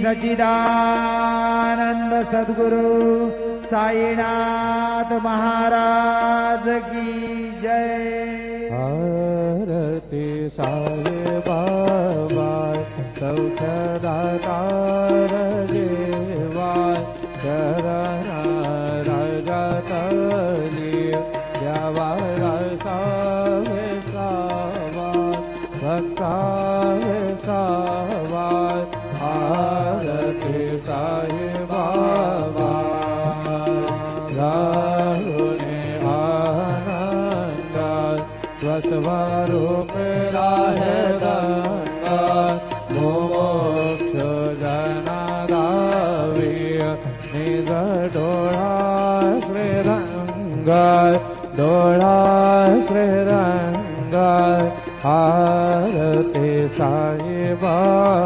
सच्चिदानंद सद्गुरु साईनाथ महाराज की जय। आरती साई बाबा सौख्यदातार देवा शरण रजतली द्यावा सावे सावा भक्तावे सावा। आरती साई बाबा राहुने आनंद स्वस्वरूप राहे गंगा मोक्ष जना गावी निज डोळा श्रीरंग डोळा श्रीरंग। आरती साई बाबा